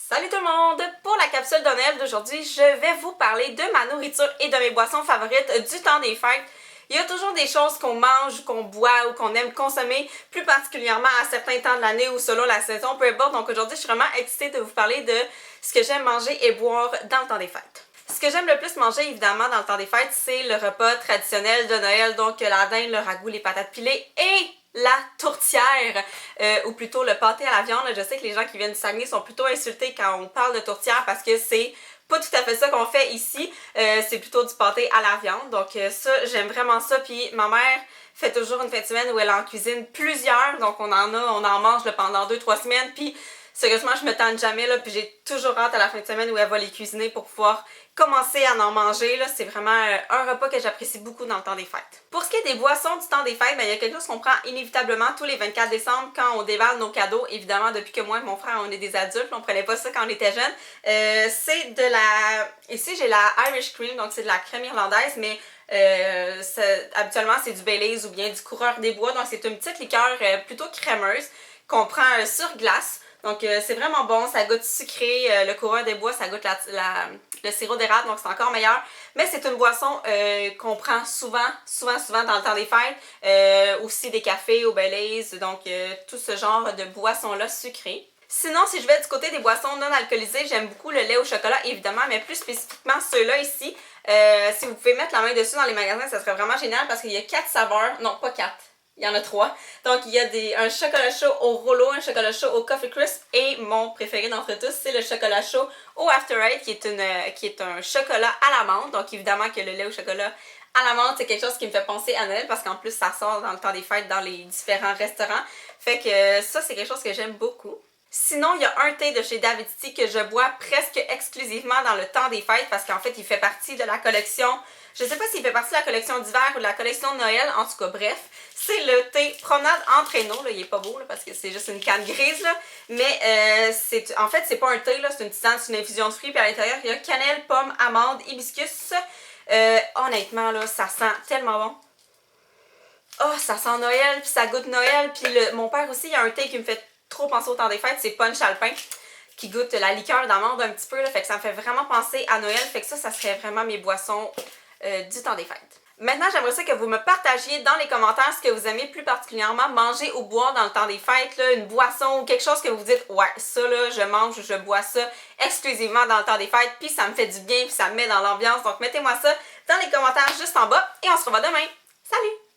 Salut tout le monde! Pour la capsule de Noël d'aujourd'hui, je vais vous parler de ma nourriture et de mes boissons favorites du temps des fêtes. Il y a toujours des choses qu'on mange, qu'on boit ou qu'on aime consommer, plus particulièrement à certains temps de l'année ou selon la saison, peu importe. Donc aujourd'hui, je suis vraiment excitée de vous parler de ce que j'aime manger et boire dans le temps des fêtes. Ce que j'aime le plus manger, évidemment, dans le temps des fêtes, c'est le repas traditionnel de Noël, donc la dinde, le ragoût, les patates pilées et la tourtière, ou plutôt le pâté à la viande. Je sais que les gens qui viennent du Saguenay sont plutôt insultés quand on parle de tourtière parce que c'est pas tout à fait ça qu'on fait ici, c'est plutôt du pâté à la viande. Donc ça, j'aime vraiment ça. Puis ma mère fait toujours une fin de semaine où elle en cuisine plusieurs, donc on en mange là, pendant 2-3 semaines. Puis sérieusement, je me tente jamais, là, puis j'ai toujours hâte à la fin de semaine où elle va les cuisiner pour pouvoir commencer à en manger. Là, c'est vraiment un repas que j'apprécie beaucoup dans le temps des fêtes. Pour ce qui est des boissons du temps des fêtes, ben, il y a quelque chose qu'on prend inévitablement tous les 24 décembre quand on déballe nos cadeaux. Évidemment, depuis que moi et mon frère, on est des adultes, on prenait pas ça quand on était jeunes. C'est de la... Ici, j'ai la Irish Cream, donc c'est de la crème irlandaise, mais habituellement, c'est du Baileys ou bien du Coureur des Bois. Donc, c'est une petite liqueur plutôt crémeuse qu'on prend sur glace. Donc c'est vraiment bon, ça goûte sucré, le coureur des bois, ça goûte le sirop d'érable, donc c'est encore meilleur. Mais c'est une boisson qu'on prend souvent dans le temps des fêtes. Aussi des cafés au Baileys, donc tout ce genre de boissons-là sucrées. Sinon, si je vais du côté des boissons non alcoolisées, j'aime beaucoup le lait au chocolat, évidemment, mais plus spécifiquement ceux-là ici. Si vous pouvez mettre la main dessus dans les magasins, ça serait vraiment génial parce qu'il y a 4 saveurs, non pas 4. Il y en a 3. Donc, il y a un chocolat chaud au rouleau, un chocolat chaud au Coffee Crisp et mon préféré d'entre tous, c'est le chocolat chaud au After Eight qui est un chocolat à l'amande. Donc, évidemment que le lait au chocolat à l'amande, c'est quelque chose qui me fait penser à Noël parce qu'en plus, ça sort dans le temps des fêtes dans les différents restaurants. Fait que ça, c'est quelque chose que j'aime beaucoup. Sinon, il y a un thé de chez David's Tea que je bois presque exclusivement dans le temps des fêtes parce qu'en fait, il fait partie de la collection... Je ne sais pas s'il fait partie de la collection d'hiver ou de la collection de Noël, en tout cas, bref. C'est le thé Promenade en traîneau, là, il est pas beau là, parce que c'est juste une canne grise, là. Mais en fait, c'est pas un thé, là, c'est une tisane, c'est une infusion de fruits, puis à l'intérieur, il y a cannelle, pomme, amande, hibiscus. Honnêtement, là, ça sent tellement bon. Oh, ça sent Noël, puis ça goûte Noël, puis mon père aussi, il y a un thé qui me fait trop penser au temps des fêtes, c'est punch alpin, qui goûte la liqueur d'amande un petit peu, là, fait que ça me fait vraiment penser à Noël, fait que ça serait vraiment mes boissons du temps des fêtes. Maintenant, j'aimerais ça que vous me partagiez dans les commentaires ce que vous aimez plus particulièrement manger ou boire dans le temps des fêtes, là, une boisson ou quelque chose que vous dites « Ouais, ça là, je mange ou je bois ça exclusivement dans le temps des fêtes, puis ça me fait du bien, puis ça me met dans l'ambiance. » Donc mettez-moi ça dans les commentaires juste en bas et on se revoit demain. Salut!